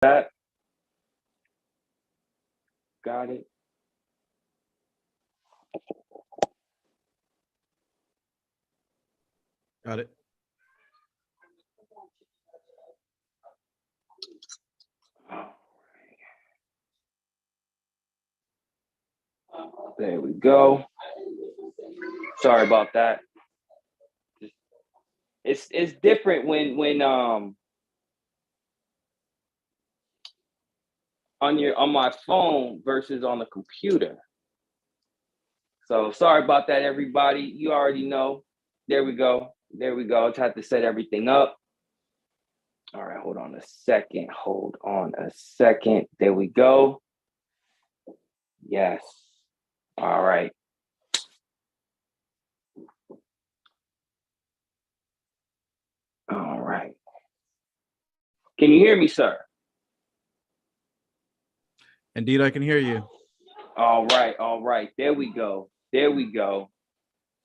that. Got it. Got it. There we go. Sorry about that. It's different when on my phone versus on the computer. So sorry about that, everybody. You already know. There we go. There we go. I just had to set everything up. All right, hold on a second. Hold on a second. There we go. Yes. All right. All right. Can you hear me, sir? Indeed, I can hear you. All right. All right. There we go. There we go.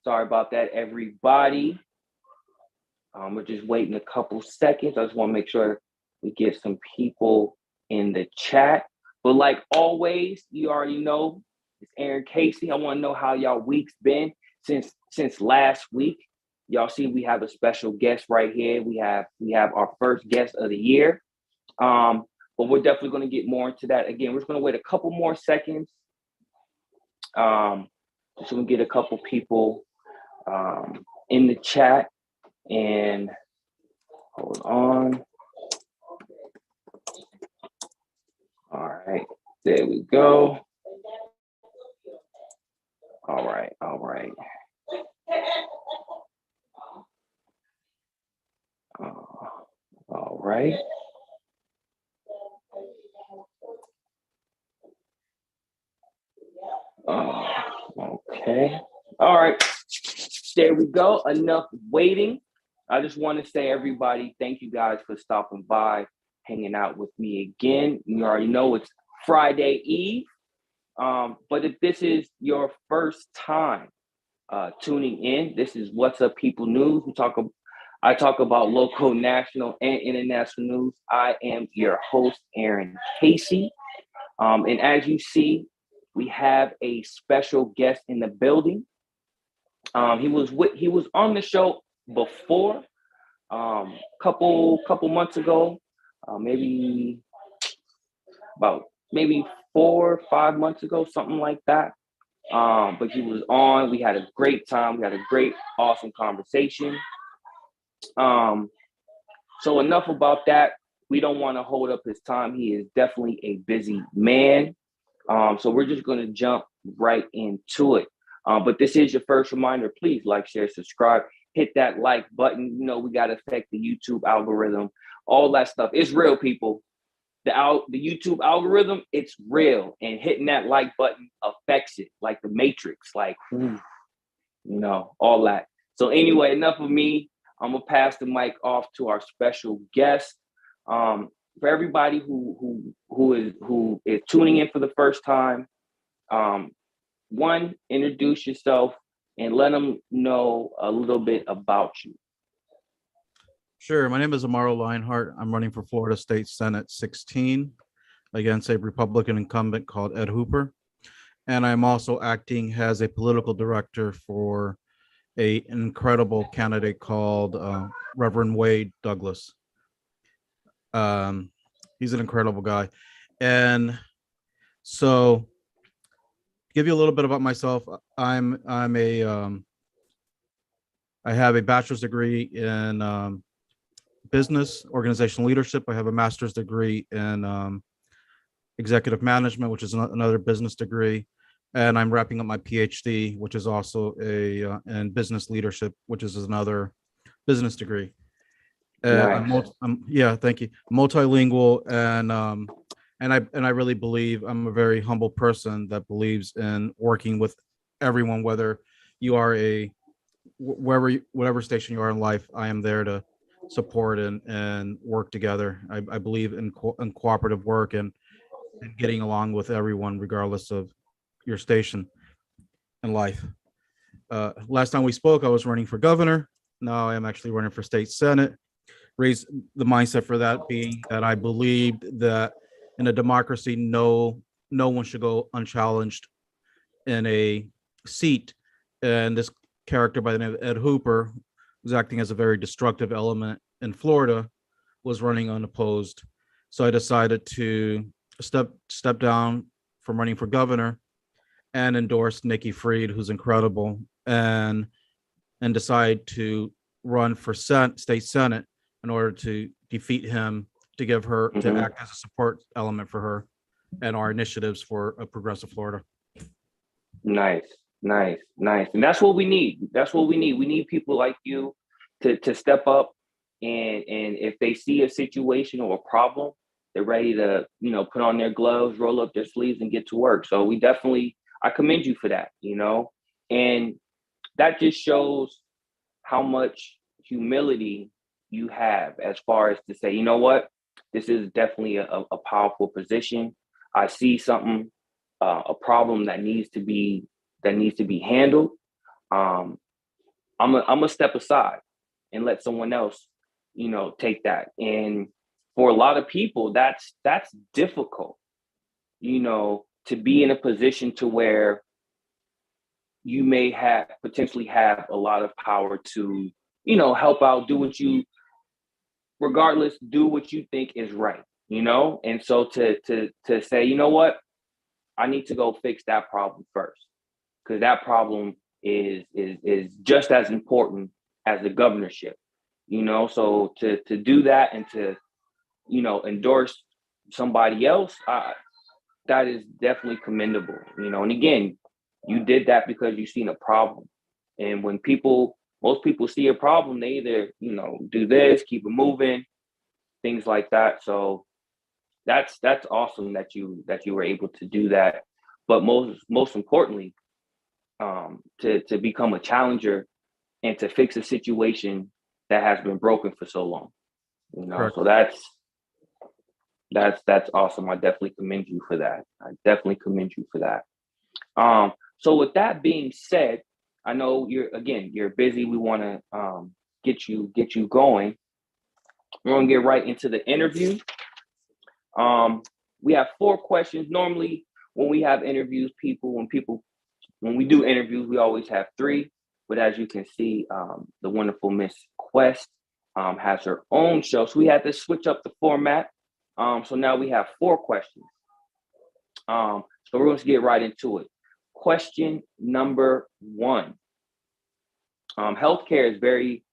Sorry about that, everybody. We're just waiting a couple seconds. I just want to make sure we get some people in the chat. But like always, you already know, it's Aaron Casey. I want to know how y'all week's been since last week. Y'all see we have a special guest right here. We have our first guest of the year. But we're definitely going to get more into that. Again, we're just going to wait a couple more seconds. So we can get a couple people in the chat. And hold on. All right, there we go. All right, all right. All right. Okay. All right. There we go. Enough waiting. I just want to say, everybody, thank you guys for stopping by, hanging out with me again. You already know it's Friday Eve. But if this is your first time tuning in, this is What's Up People News. I talk about local, national, and international news. I am your host, Aaron Casey. And as you see, we have a special guest in the building. He was on the show before, couple months ago, maybe 4 or 5 months ago, something like that. But he was on. We had a great time. We had a great, awesome conversation. So enough about that. We don't want to hold up his time. He is definitely a busy man. So we're just going to jump right into it. But this is your first reminder. Please like, share, subscribe, hit that like button. You know, we got to affect the YouTube algorithm, all that stuff. It's real, people. The YouTube algorithm, it's real. And hitting that like button affects it, like the Matrix, like, all that. So anyway, enough of me. I'm going to pass the mic off to our special guest. For everybody who is tuning in for the first time, one, introduce yourself and let them know a little bit about you. Sure. My name is Amaro Lionheart. I'm running for Florida State Senate 16 against a Republican incumbent called Ed Hooper. And I'm also acting as a political director for an incredible candidate called Reverend Wade Douglas. He's an incredible guy. And so give you a little bit about myself. I have a bachelor's degree in business organizational leadership. I have a master's degree in executive management, which is another business degree. And I'm wrapping up my PhD, which is also in business leadership, which is another business degree. Nice. Thank you. Multilingual, and I really believe I'm a very humble person that believes in working with everyone, whether you are whatever station you are in life. I am there to support and work together. I believe in cooperative work and getting along with everyone, regardless of your station in life. Last time we spoke, I was running for governor. Now I am actually running for state senate. raised the mindset for that being that I believed that in a democracy, no one should go unchallenged in a seat. And this character by the name of Ed Hooper, who's acting as a very destructive element in Florida, was running unopposed. So I decided to step down from running for governor and endorse Nikki Fried, who's incredible, and decide to run for state senate in order to defeat him, to give her to act as a support element for her and our initiatives for a progressive Florida. Nice, nice, nice. And that's what we need. That's what we need. We need people like you to step up, and if they see a situation or a problem, they're ready to, put on their gloves, roll up their sleeves and get to work. So I commend you for that, and that just shows how much humility you have as far as to say, you know what, this is definitely a powerful position. I see something, a problem that needs to be handled. I'm gonna step aside and let someone else, take that. And for a lot of people, that's difficult, to be in a position to where you may potentially have a lot of power to, help out, do what you think is right, And so to say, you know what, I need to go fix that problem first, because that problem is just as important as the governorship, So to do that and to, endorse somebody else, that is definitely commendable, And again, you did that because you've seen a problem. And when most people see a problem, they either, do this, keep it moving, things like that. So that's awesome that you were able to do that. But most importantly, to become a challenger and to fix a situation that has been broken for so long. Correct. So that's awesome. I definitely commend you for that. So with that being said, I know you're busy. We want to get you going. We're gonna get right into the interview. We have 4 questions. Normally, when we have interviews, when we do interviews, we always have 3. But as you can see, the wonderful Miss Quest has her own show, so we had to switch up the format. So now we have 4 questions. So we're going to get right into it. Question number 1. Healthcare is very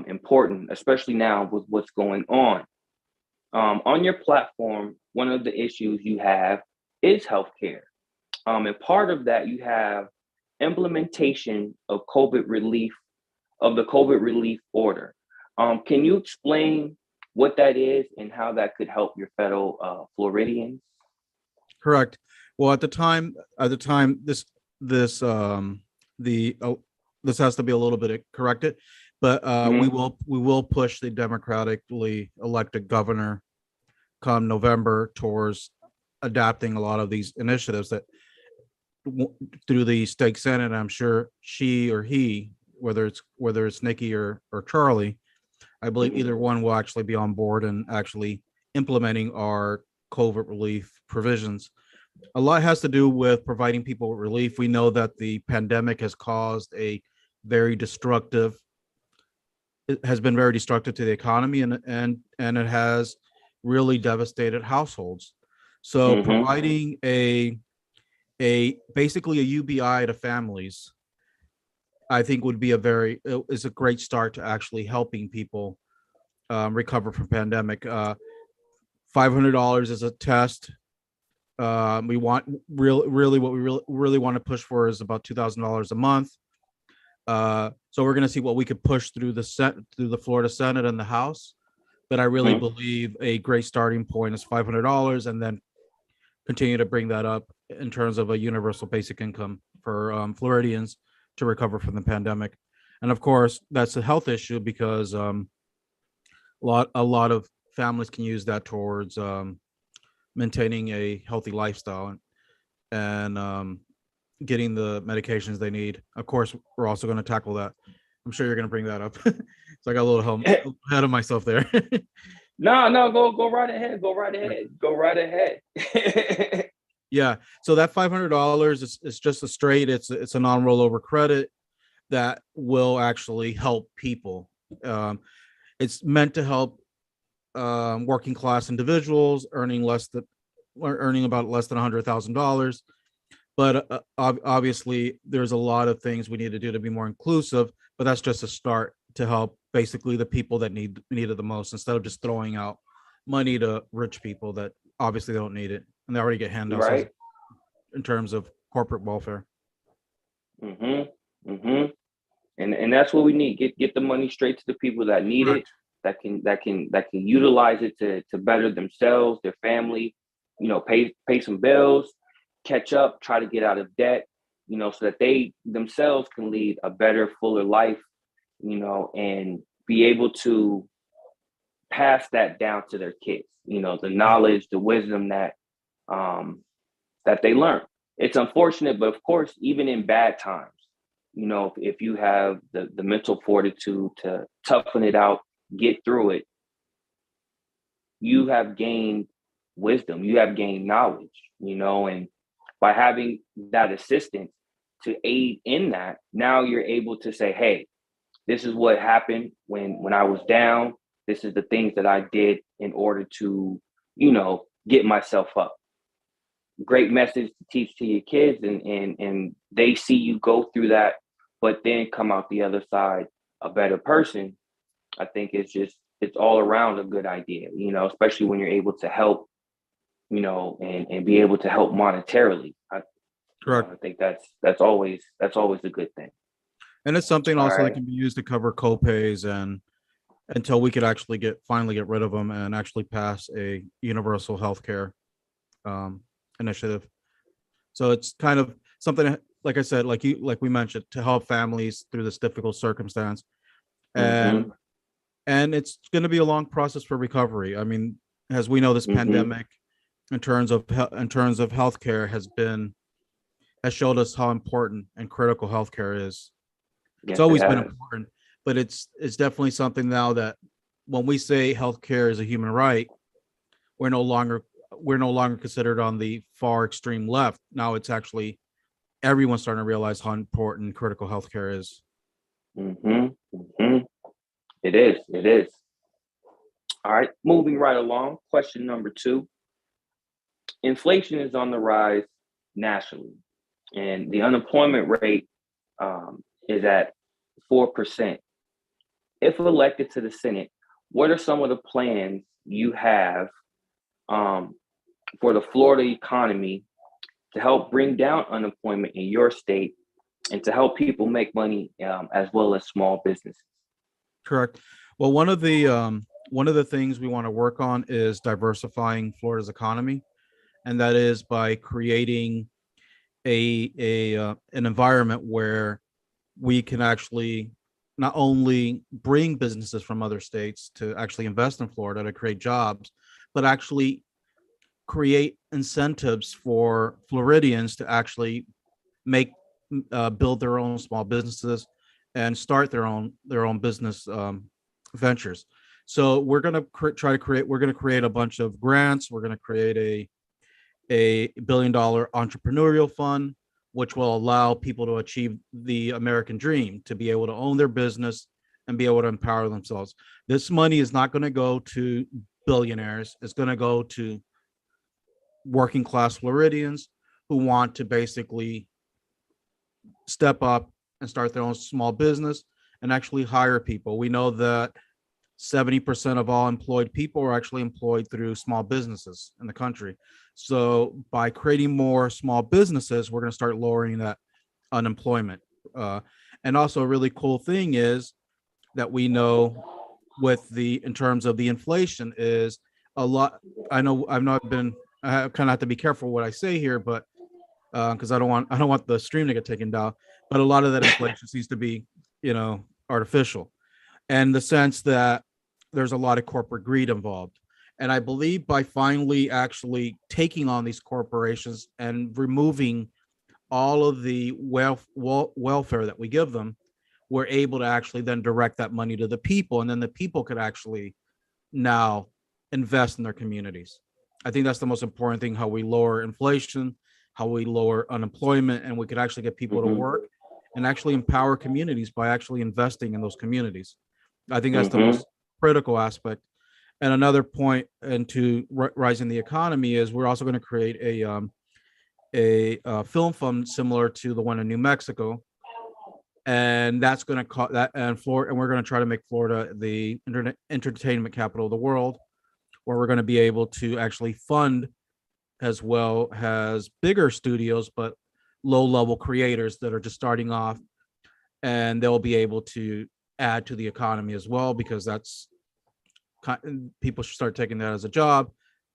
important, especially now with what's going on. On your platform, one of the issues you have is healthcare. And part of that, you have implementation of the COVID relief order. Can you explain what that is and how that could help your fellow Floridians? Correct. Well, at the time, this has to be a little bit corrected, but we will push the democratically elected governor come November towards adapting a lot of these initiatives that through the state senate. I'm sure she or he, whether it's Nikki or Charlie, I believe either one will actually be on board and actually implementing our COVID relief provisions. A lot has to do with providing people with relief. We know that the pandemic has caused it has been very destructive to the economy, and it has really devastated households. So providing basically a UBI to families, I think would be is a great start to actually helping people recover from pandemic. $500 is a test. We want really what we really want to push for is about $2,000 a month. So we're going to see what we could push through the Florida Senate and the House. But I really believe a great starting point is $500, and then continue to bring that up in terms of a universal basic income for Floridians to recover from the pandemic. And of course, that's a health issue because a lot of families can use that towards maintaining a healthy lifestyle and getting the medications they need. Of course, we're also going to tackle that. I'm sure you're going to bring that up. So I got a little ahead of myself there. No, go right ahead. Go right ahead. Go right ahead. Yeah. So that $500 is just a straight. It's a non-rollover credit that will actually help people. Um, it's meant to help working class individuals earning about less than $100,000. But obviously, there's a lot of things we need to do to be more inclusive. But that's just a start to help basically the people that need it the most, instead of just throwing out money to rich people that obviously they don't need it and they already get handouts Right. in terms of corporate welfare. And that's what we need. Get the money straight to the people that need it, Correct. that can utilize it to better themselves, their family, pay some bills, catch up, try to get out of debt, so that they themselves can lead a better, fuller life, and be able to pass that down to their kids, the knowledge, the wisdom that they learn. It's unfortunate, but of course, even in bad times, if you have the mental fortitude to toughen it out, get through it, you have gained wisdom, you have gained knowledge, and by having that assistance to aid in that, now you're able to say, hey, this is what happened when I was down. This is the things that I did in order to, get myself up. Great message to teach to your kids, and they see you go through that, but then come out the other side a better person. I think it's all around a good idea, especially when you're able to help, and be able to help monetarily. Correct. I think that's always a good thing. And it's something All also that right. can be used to cover copays and until we could actually finally get rid of them and actually pass a universal healthcare initiative. So it's kind of something, like I said, like we mentioned, to help families through this difficult circumstance. Mm-hmm. And it's going to be a long process for recovery. I mean, as we know, this Mm-hmm. pandemic, in terms of healthcare, has showed us how important and critical healthcare is. It's Yes, it always been has. important, but it's definitely something now that when we say healthcare is a human right, we're no longer considered on the far extreme left. Now it's actually everyone's starting to realize how important critical healthcare is. Mm-hmm. Mm-hmm. It is. It is. All right. Moving right along. Question number 2. Inflation is on the rise nationally, and the unemployment rate is at 4%. If elected to the Senate, what are some of the plans you have um, for the Florida economy to help bring down unemployment in your state and to help people make money, as well as small businesses? Correct. Well, one of the things we want to work on is diversifying Florida's economy, and that is by creating an environment where we can actually not only bring businesses from other states to actually invest in Florida to create jobs, but actually create incentives for Floridians to actually make build their own small businesses and start their own business ventures. So we're going to we're going to create a bunch of grants. We're going to create a $1 billion entrepreneurial fund, which will allow people to achieve the American dream, to be able to own their business and be able to empower themselves. This money is not going to go to billionaires. It's going to go to working class Floridians who want to basically step up and start their own small business and actually hire people. We know that 70% of all employed people are actually employed through small businesses in the country. So by creating more small businesses, we're going to start lowering that unemployment. And also a really cool thing is that we know in terms of the inflation is a lot. I know I kind of have to be careful what I say here, but because I don't want the stream to get taken down. But a lot of that inflation seems to be, artificial, and the sense that there's a lot of corporate greed involved. And I believe by finally actually taking on these corporations and removing all of the welfare that we give them, we're able to actually then direct that money to the people, and then the people could actually now invest in their communities. I think that's the most important thing, how we lower inflation, how we lower unemployment, and we could actually get people to work and actually empower communities by actually investing in those communities. I think that's the most critical aspect. And another point into rising the economy is we're also going to create a film fund similar to the one in New Mexico, and that's going to cost that, and Florida, and we're going to try to make Florida the internet entertainment capital of the world, where we're going to be able to actually fund as well as bigger studios, but low level creators that are just starting off, and they'll be able to add to the economy as well, because that's people should start taking that as a job,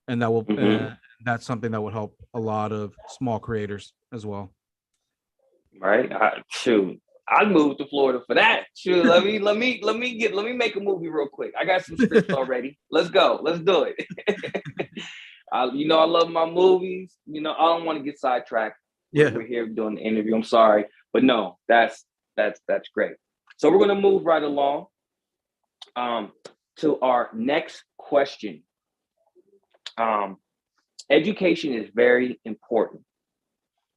and that will that's something that would help a lot of small creators as well. Right? Shoot, I'd move to Florida for that. Shoot, let me make a movie real quick. I got some scripts already. Let's go. Let's do it. I love my movies. I don't want to get sidetracked. Yeah, we're here doing the interview. I'm sorry, but no, that's great. So we're gonna move right along to our next question. Education is very important.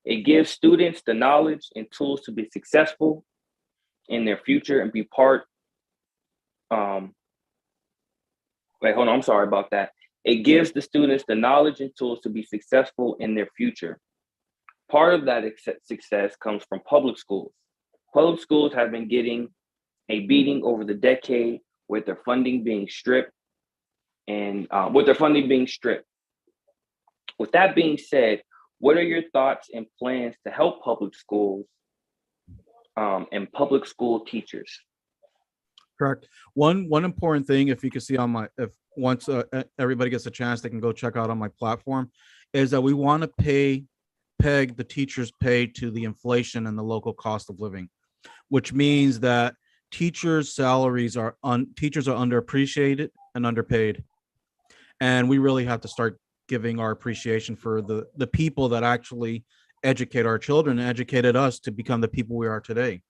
It gives students the knowledge and tools to be successful in their future and be part. I'm sorry about that. It gives the students the knowledge and tools to be successful in their future. Part of that success comes from public schools. Public schools have been getting a beating over the decade with their funding being stripped. With that being said, what are your thoughts and plans to help public schools and public school teachers? Correct. One important thing, if you can see on once everybody gets a chance, they can go check out on my platform, is that we want to peg the teachers' pay to the inflation and the local cost of living, which means that teachers' salaries are underappreciated and underpaid, and we really have to start giving our appreciation for the people that actually educate our children and educated us to become the people we are today.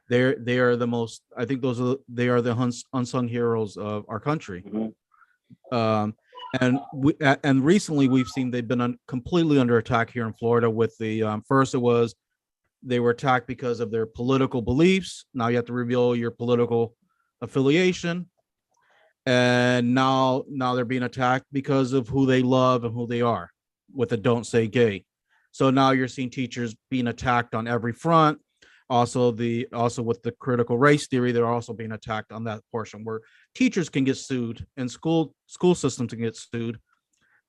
They are the most, I think they are the unsung heroes of our country. And recently we've seen they've been completely under attack here in Florida with the first it was they were attacked because of their political beliefs. Now you have to reveal your political affiliation. And now they're being attacked because of who they love and who they are, with the "Don't Say Gay." So now you're seeing teachers being attacked on every front. Also with the critical race theory, they're also being attacked on that portion where teachers can get sued and school systems can get sued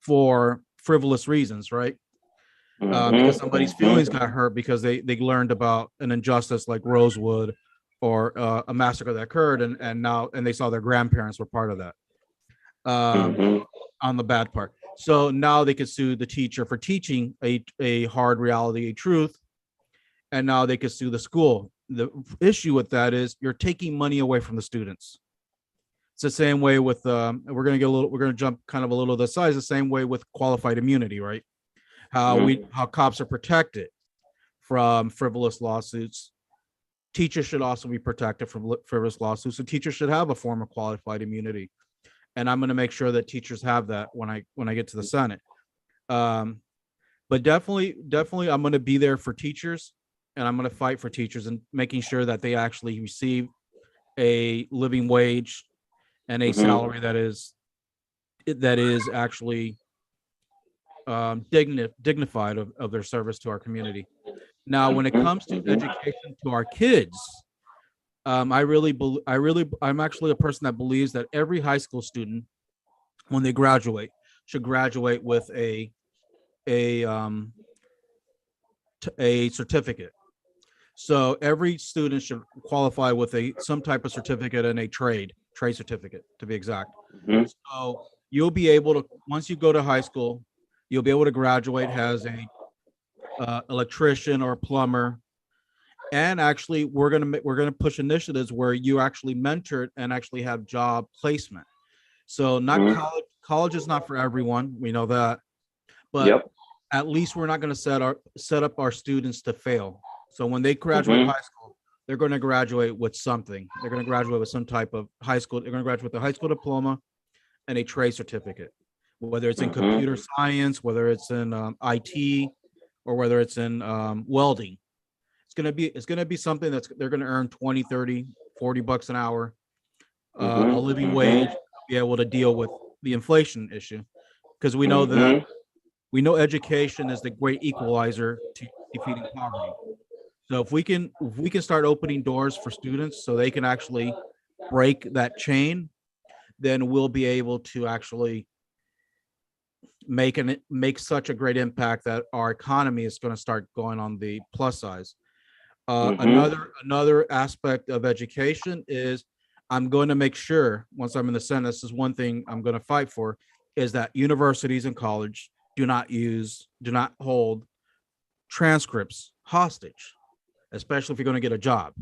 for frivolous reasons, right? Because somebody's feelings got hurt because they learned about an injustice like Rosewood or a massacre that occurred, and they saw their grandparents were part of that on the bad part. So now they could sue the teacher for teaching a hard reality, a truth, and now they could sue the school. The issue with that is you're taking money away from the students. It's the same way with we're gonna jump kind of a little to the size, the same way with qualified immunity, right? How cops are protected from frivolous lawsuits. Teachers should also be protected from frivolous lawsuits. So teachers should have a form of qualified immunity. And I'm going to make sure that teachers have that when I get to the Senate. But definitely, I'm going to be there for teachers, and I'm going to fight for teachers and making sure that they actually receive a living wage and a salary that is actually dignified of their service to our community. Now, when it comes to education to our kids, I'm actually a person that believes that every high school student, when they graduate, should graduate with a certificate. So every student should qualify with some type of certificate and a trade certificate, to be exact. So you'll be able to, once you go to high school, you'll be able to graduate as a electrician or plumber. And actually, we're gonna push initiatives where you actually mentor and actually have job placement. So not college is not for everyone. We know that, but at least we're not going to set up our students to fail. So when they graduate high school, they're going to graduate with something. They're going to graduate with some type of high school. They're going to graduate with a high school diploma and a trade certificate, whether it's in Mm-hmm. computer science, whether it's in IT, or whether it's in welding. It's going to be something that's they're going to earn 20, 30, 40 bucks an hour, a Mm-hmm. living wage, Mm-hmm. be able to deal with the inflation issue. Because Mm-hmm. we know education is the great equalizer to defeating poverty. So if we can start opening doors for students so they can actually break that chain, then we'll be able to actually make such a great impact that our economy is going to start going on the plus size. Mm-hmm. Another aspect of education is I'm going to make sure once I'm in the Senate, this is one thing I'm going to fight for, is that universities and college do not hold transcripts hostage, especially if you're going to get a job.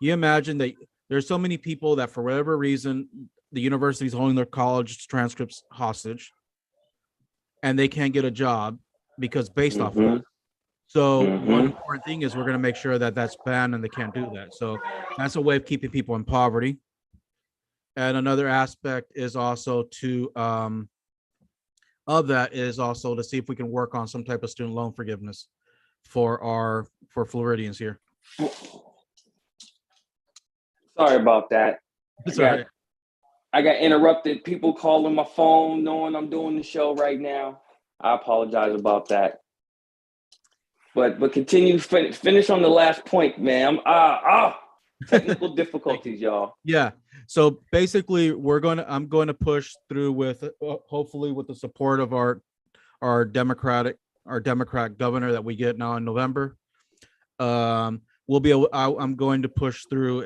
You imagine that there's so many people that for whatever reason the university's holding their college transcripts hostage and they can't get a job because based off of that. Mm-hmm. So one Mm-hmm. important thing is we're going to make sure that that's banned and they can't do that. So that's a way of keeping people in poverty. And another aspect is also to of that is also to see if we can work on some type of student loan forgiveness for Floridians here. Sorry about that. I It's all got right. I got interrupted. People calling my phone, knowing I'm doing the show right now. I apologize about that. But continue finish on the last point, man. Technical Thank you. difficulties, y'all. Yeah. So basically, I'm going to push through with hopefully with the support of our Democrat governor that we get now in November. We'll be able. I'm going to push through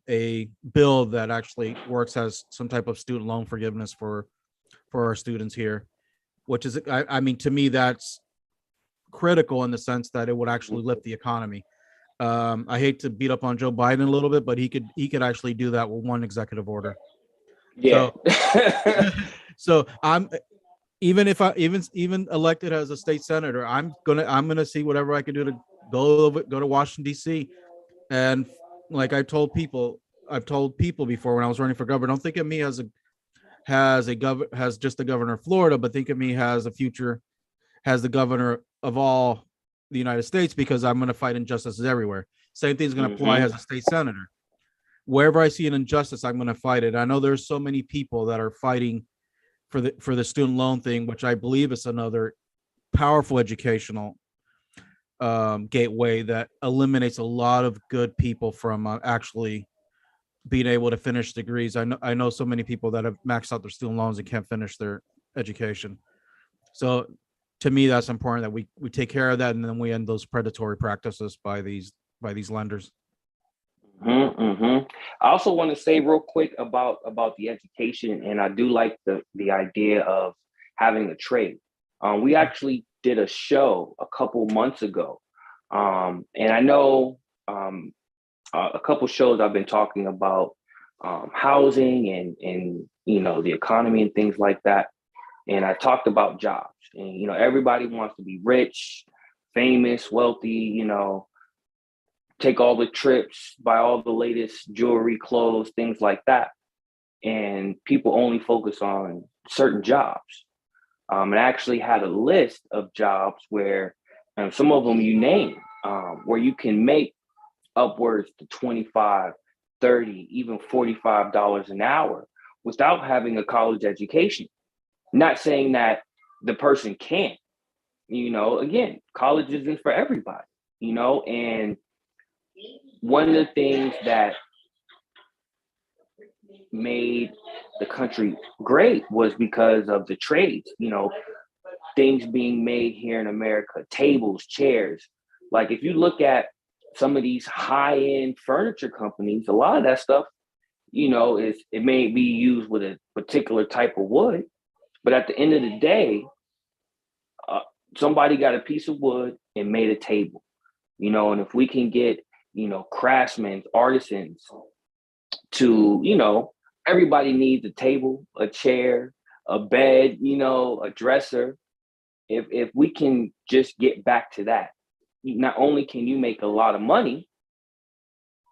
a bill that actually works as some type of student loan forgiveness for our students here, which is I mean to me that's critical in the sense that it would actually lift the economy. I hate to beat up on Joe Biden a little bit, but he could actually do that with one executive order. Yeah. So so I'm even elected as a state senator, I'm gonna see whatever I can do to go to Washington D.C. and like I've told people before when I was running for governor, don't think of me has just the governor of Florida, but think of me as a future as the governor of all the United States because I'm going to fight injustices everywhere. Same thing's going to apply Mm-hmm. as a state senator. Wherever I see an injustice, I'm going to fight it. I know there's so many people that are fighting for the student loan thing, which I believe is another powerful educational gateway that eliminates a lot of good people from actually being able to finish degrees. I know so many people that have maxed out their student loans and can't finish their education. So to me, that's important that we take care of that and then we end those predatory practices by these lenders. Mm-hmm. Mm-hmm. I also want to say real quick about the education, and I do like the idea of having a trade. We actually did a show a couple months ago, and I know a couple shows I've been talking about housing and the economy and things like that. And I talked about jobs, and everybody wants to be rich, famous, wealthy. Take all the trips, buy all the latest jewelry, clothes, things like that. And people only focus on certain jobs. And I actually had a list of jobs where some of them you name, where you can make upwards to 25, 30, even $45 an hour without having a college education. Not saying that the person can't, again, college isn't for everybody, and one of the things that made the country great was because of the trades, things being made here in America, tables, chairs. Like if you look at some of these high-end furniture companies, a lot of that stuff, it may be used with a particular type of wood, but at the end of the day, uh, somebody got a piece of wood and made a table, and if we can get, craftsmen, artisans to, everybody needs a table, a chair, a bed, a dresser. If we can just get back to that, not only can you make a lot of money,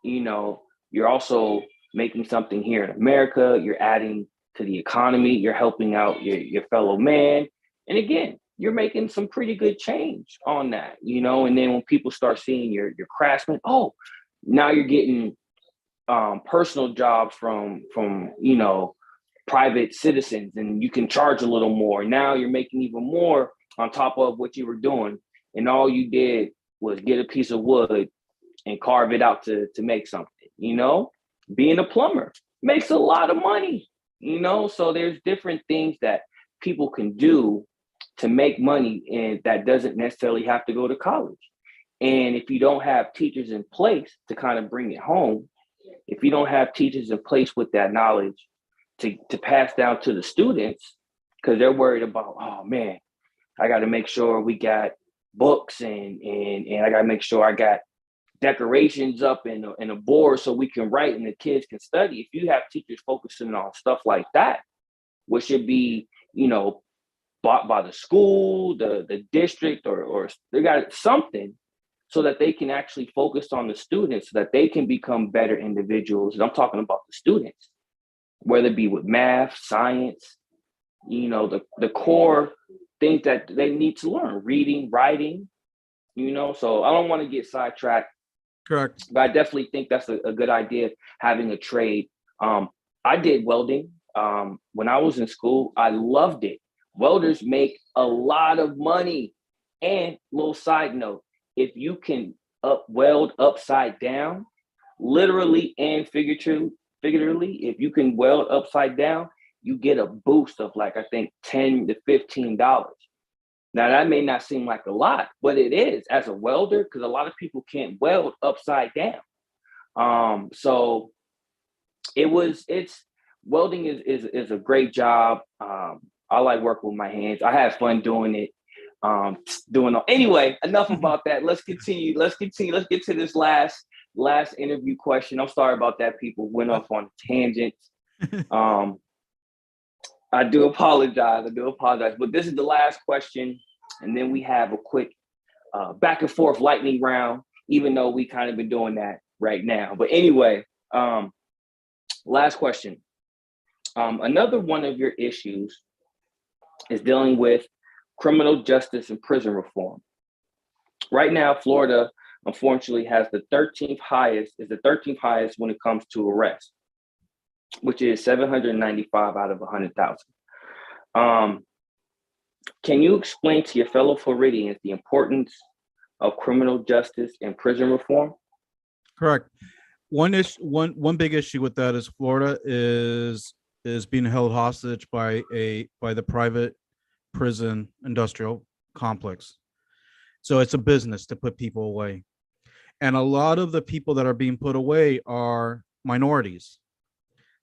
you're also making something here in America. You're adding to the economy. You're helping out your fellow man. And again, you're making some pretty good change on that, and then when people start seeing your craftsman, oh, now you're getting personal jobs from private citizens, and you can charge a little more. Now you're making even more on top of what you were doing, and all you did was get a piece of wood and carve it out to make something. Being a plumber makes a lot of money. So there's different things that people can do to make money, and that doesn't necessarily have to go to college. And if you don't have teachers in place to kind of bring it home, if you don't have teachers in place with that knowledge to pass down to the students, because they're worried about, oh man, I got to make sure we got books and I got to make sure I got decorations up and a board so we can write and the kids can study. If you have teachers focusing on stuff like that, which should be, bought by the school, the district, or they got something so that they can actually focus on the students so that they can become better individuals. And I'm talking about the students, whether it be with math, science, the core things that they need to learn, reading, writing, so I don't want to get sidetracked. Correct. But I definitely think that's a good idea, having a trade. I did welding when I was in school. I loved it. Welders make a lot of money. And little side note, if you can weld upside down, literally and figuratively, if you can weld upside down, you get a boost of I think $10 to $15. Now that may not seem like a lot, but it is as a welder, because a lot of people can't weld upside down. So welding is a great job. I like working with my hands. I have fun doing it. Anyway, enough about that. Let's continue. Let's get to this last interview question. I'm sorry about that. People went off on tangents. I do apologize, but this is the last question, and then we have a quick back and forth lightning round, even though we kind of been doing that right now. But anyway, last question. Another one of your issues is dealing with criminal justice and prison reform. Right now, Florida, unfortunately, has the 13th highest when it comes to arrests, which is 795 out of 100,000. Can you explain to your fellow Floridians the importance of criminal justice and prison reform? Correct. One big issue with that is Florida is being held hostage by the private prison industrial complex. So it's a business to put people away. And a lot of the people that are being put away are minorities.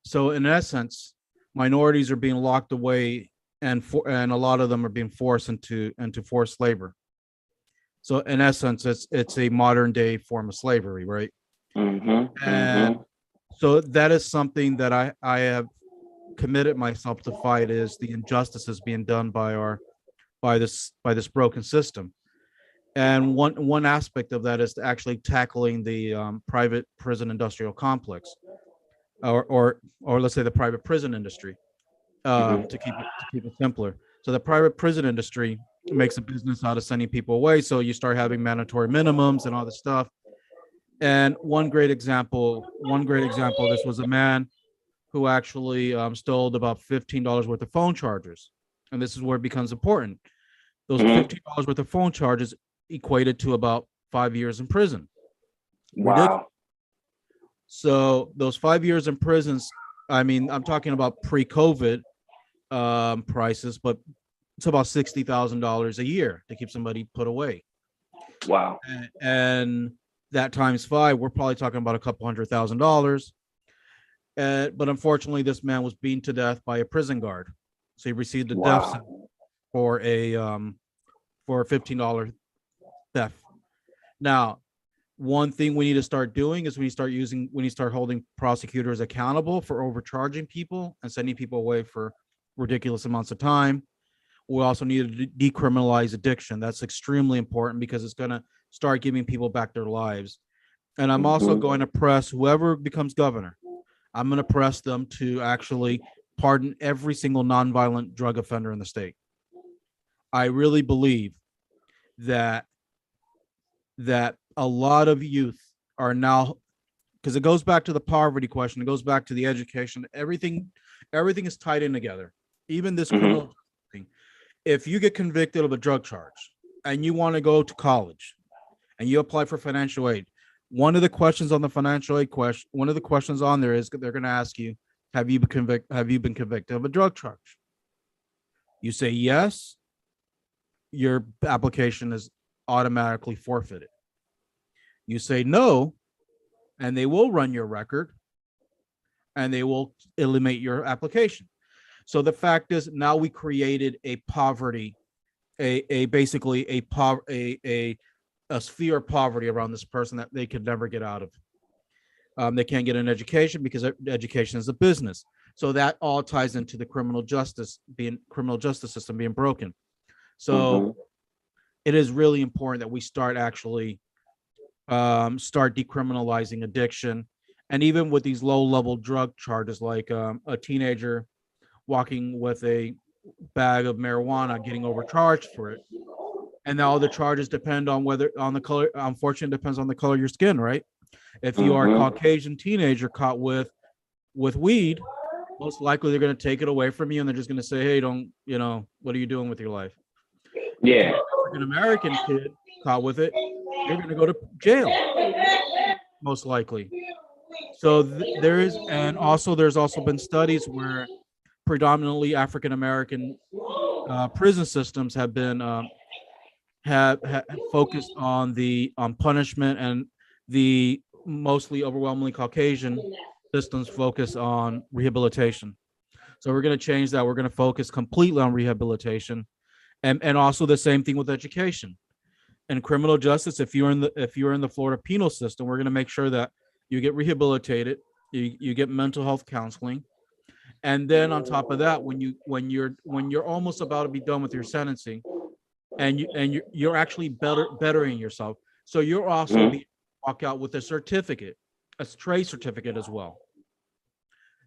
So in essence, minorities are being locked away, and a lot of them are being forced into forced labor. So in essence, it's a modern day form of slavery, right? Mm-hmm, and so that is something that I have committed myself to fight, is the injustices being done by this broken system. And one aspect of that is actually tackling the private prison industrial complex, or let's say the private prison industry, to keep it simpler. So the private prison industry makes a business out of sending people away. So you start having mandatory minimums and all this stuff. And one great example, this was a man who actually stole about $15 worth of phone chargers. And this is where it becomes important. Those $15 worth of phone charges equated to about 5 years in prison. Wow. Ridiculous. So those 5 years in prisons, I mean, I'm talking about pre-COVID prices, but it's about $60,000 a year to keep somebody put away. Wow. And that times 5, we're probably talking about a couple $100,000. But unfortunately, this man was beaten to death by a prison guard. So he received a death sentence for a $15 theft. Now, one thing we need to start doing is we start holding prosecutors accountable for overcharging people and sending people away for ridiculous amounts of time. We also need to decriminalize addiction. That's extremely important because it's going to start giving people back their lives. And I'm also Mhm. going to press whoever becomes governor. I'm going to press them to actually pardon every single nonviolent drug offender in the state. I really believe that a lot of youth are now, because it goes back to the poverty question, it goes back to the education, everything is tied in together. Even this Mhm. criminal thing. If you get convicted of a drug charge and you want to go to college and you apply for financial aid, one of the questions on the financial aid question, one of the questions on there is they're going to ask you, have you been convicted of a drug charge? You say yes, your application is automatically forfeited. You say no, and they will run your record and they will eliminate your application. So the fact is, now we created a poverty, a basically a sphere of poverty around this person that they could never get out of. They can't get an education because education is a business. So that all ties into the criminal justice system being broken. So Mhm. it is really important that we start actually start decriminalizing addiction, and even with these low level drug charges, like a teenager walking with a bag of marijuana getting overcharged for it, and now the charges depend on whether on the color. Unfortunately, it depends on the color of your skin, right? If you are a Mhm. Caucasian teenager caught with weed, most likely they're going to take it away from you and they're just going to say, hey, don't, what are you doing with your life? If you're Yeah. an African American kid caught with it, you're going to go to jail, most likely. So and also there's also been studies where predominantly African American prison systems have been have focused on the punishment, and the mostly overwhelmingly Caucasian systems focus on rehabilitation. So we're going to change that. We're going to focus completely on rehabilitation, and also the same thing with education and criminal justice. If you're in the Florida penal system, we're going to make sure that you get rehabilitated, you get mental health counseling, and then on top of that, when you're almost about to be done with your sentencing, and you're actually bettering yourself, so you're also Mhm. be walk out with a certificate, a trade certificate as well.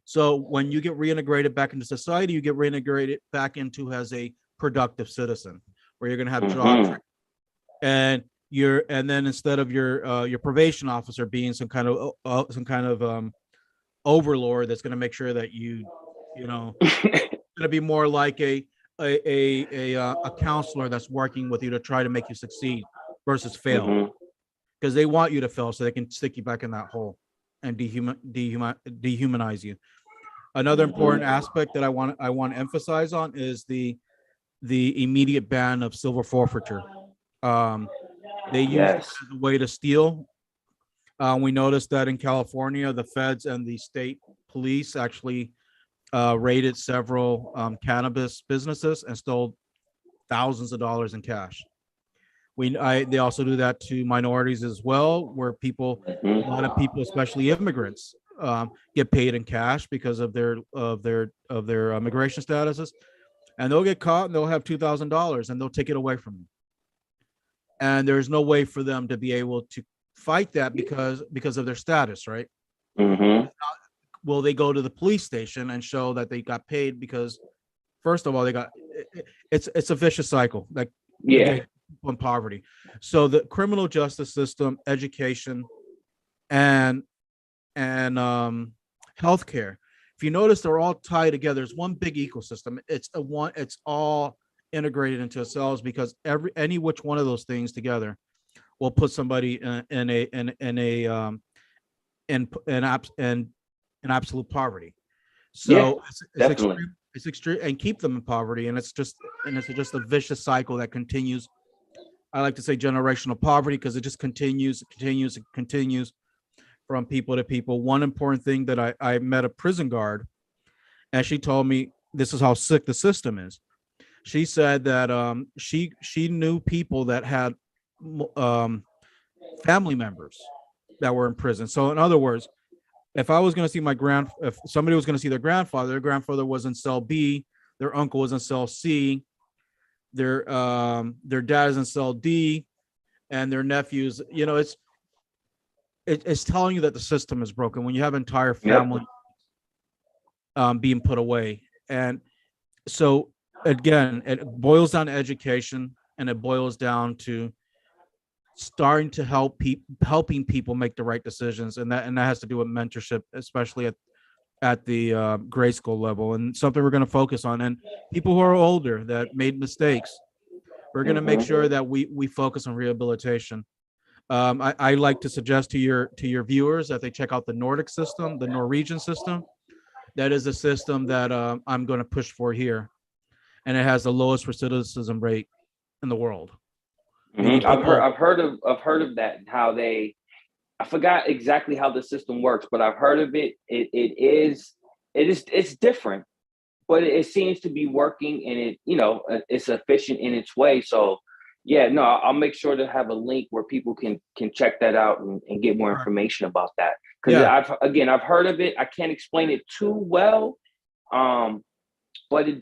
So when you get reintegrated back into society, you get reintegrated back into as a productive citizen, where you're going to have jobs, Mhm. and and then instead of your probation officer being some kind of overlord that's going to make sure that you know going to be more like a counselor that's working with you to try to make you succeed versus fail, Mhm. because they want you to fail so they can stick you back in that hole and dehumanize you. Another important Mhm. aspect that I want to emphasize on is the immediate ban of silver forfeiture. Um, they use it Yes. as a way to steal. We noticed that in California, the feds and the state police actually raided several cannabis businesses and stole thousands of dollars in cash. They also do that to minorities as well, where a lot of Mhm. people, especially immigrants, get paid in cash because of their immigration statuses, and they'll get caught and they'll have $2,000 and they'll take it away from them. And there's no way for them to be able to fight that because of their status, right? Mhm. Will they go to the police station and show that they got paid because first of all, it's a vicious cycle. Like Yeah. again, in poverty. So the criminal justice system, education, and and healthcare. If you notice, they're all tied together. It's one big ecosystem. It's all integrated into ourselves because any which one of those things together will put somebody in a in absolute poverty. Yeah. So Definitely. it's extreme, and keep them in poverty, and it's just a vicious cycle that continues. I like to say generational poverty because it just continues from people to people. One important thing that I met a prison guard, and she told me this is how sick the system is. She said that she knew people that had um, family members that were in prison. So in other words, if somebody was going to see their grandfather was in cell B, their uncle was in cell C, their dad is in cell D, and their nephews, it's telling you that the system is broken when you have entire Yep. family being put away. And so again, it boils down to education, and it boils down to starting to helping people make the right decisions, and that has to do with mentorship, especially at the grade school level, and something we're going to focus on. And people who are older that made mistakes, we're going to make sure that we focus on rehabilitation. I like to suggest to your viewers that they check out the Nordic system, the Norwegian system. That is a system that I'm going to push for here, and it has the lowest recidivism rate in the world. Meaning people, I've heard of that. How they, I forgot exactly how the system works, but I've heard of it. It's different, but it seems to be working, and it's efficient in its way. So yeah, no, I'll make sure to have a link where people can check that out and get more information about that. Because yeah, I've heard of it. I can't explain it too well, but it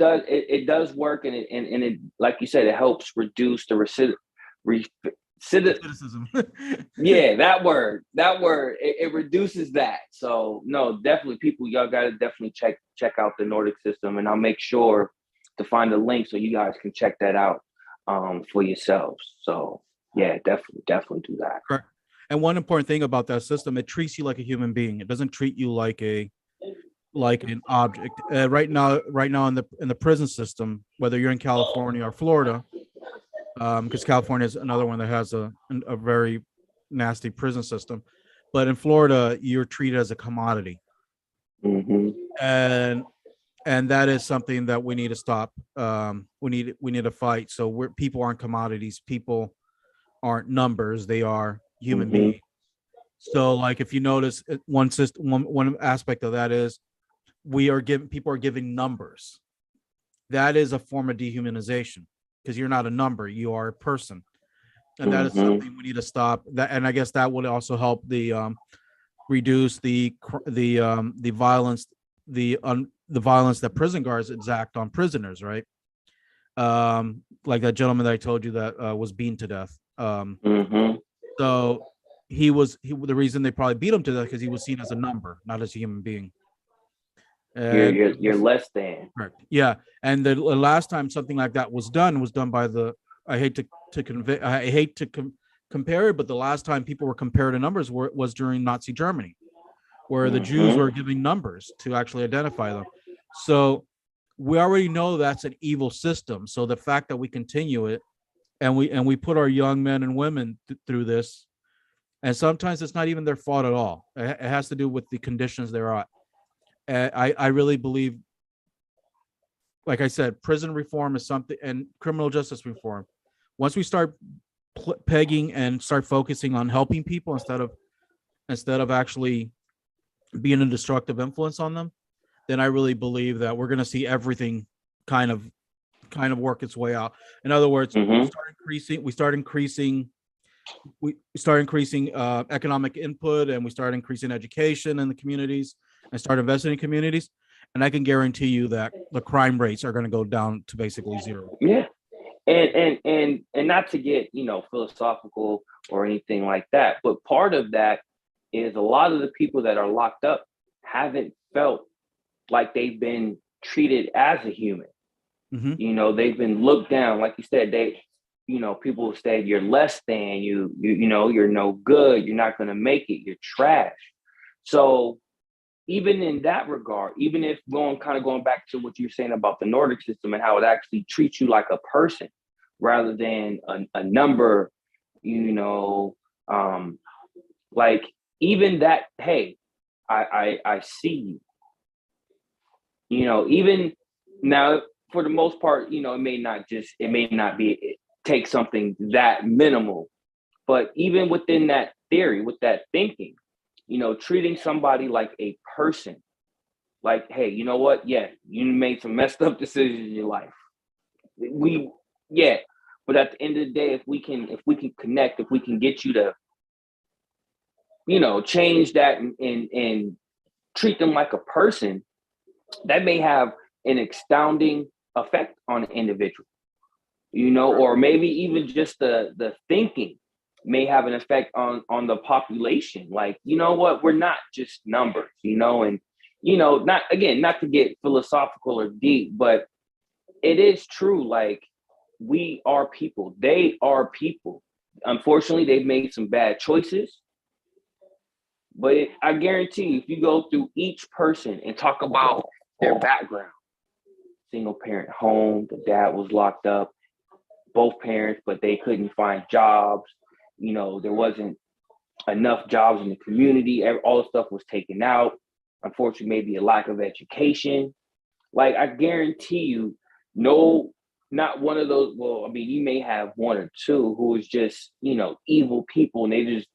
does work, and it, like you said, it helps reduce the recidivism. yeah, that word, it reduces that. So no, definitely, people, y'all got to definitely check out the Nordic system, and I'll make sure to find a link so you guys can check that out for yourselves. So yeah, definitely do that. Correct. And one important thing about that system, it treats you like a human being. It doesn't treat you like an object. Right now in the prison system, whether you're in California or Florida, because California is another one that has a very nasty prison system, but in Florida, you're treated as a commodity, and that is something that we need to stop. We need to fight. So people aren't commodities. People aren't numbers. They are human beings. So, like, if you notice, one aspect of that is people are giving numbers. That is a form of dehumanization, because you're not a number, you are a person, and that is something we need to stop. That, and I guess that would also help reduce the violence, the violence that prison guards exact on prisoners, right? Like that gentleman that I told you that was beaten to death. So the reason they probably beat him to death because he was seen as a number, not as a human being. And you're less than. correct. Yeah. And the last time something like that was done by I hate to compare it, but the last time people were compared to numbers was during Nazi Germany, where the Jews were giving numbers to actually identify them. So we already know that's an evil system. So the fact that we continue it, and we put our young men and women through this, and sometimes it's not even their fault at all. It has to do with the conditions they're at. I really believe, like I said, prison reform is something, and criminal justice reform. Once we start pegging and start focusing on helping people instead of actually being a destructive influence on them, then I really believe that we're going to see everything kind of work its way out. In other words, we start increasing economic input, and we start increasing education in the communities, and start investing in communities, and I can guarantee you that the crime rates are going to go down to basically zero. Yeah, and not to get philosophical or anything like that, but part of that is a lot of the people that are locked up haven't felt like they've been treated as a human. They've been looked down, like you said. People said you're less than, you're no good, you're not going to make it, you're trash. So even in that regard, even if going back to what you're saying about the Nordic system and how it actually treats you like a person rather than a number, like even that, hey, I see you, even now, for the most part, it may not take something that minimal, but even within that theory, with that thinking, treating somebody like a person, like, hey, you know what? Yeah, you made some messed up decisions in your life. But at the end of the day, if we can connect, if we can get you to, change that and treat them like a person, that may have an astounding effect on an individual, or maybe even just the thinking may have an effect on the population. Like, you know what? We're not just numbers, and not to get philosophical or deep, but it is true. Like, we are people. They are people. Unfortunately, they've made some bad choices. But I guarantee you, if you go through each person and talk about their background, single parent home, the dad was locked up, both parents, but they couldn't find jobs. There wasn't enough jobs in the community. All the stuff was taken out. Unfortunately, maybe a lack of education. Like, I guarantee you, no, not one of those. Well, I mean, you may have one or two who is just, evil people and they just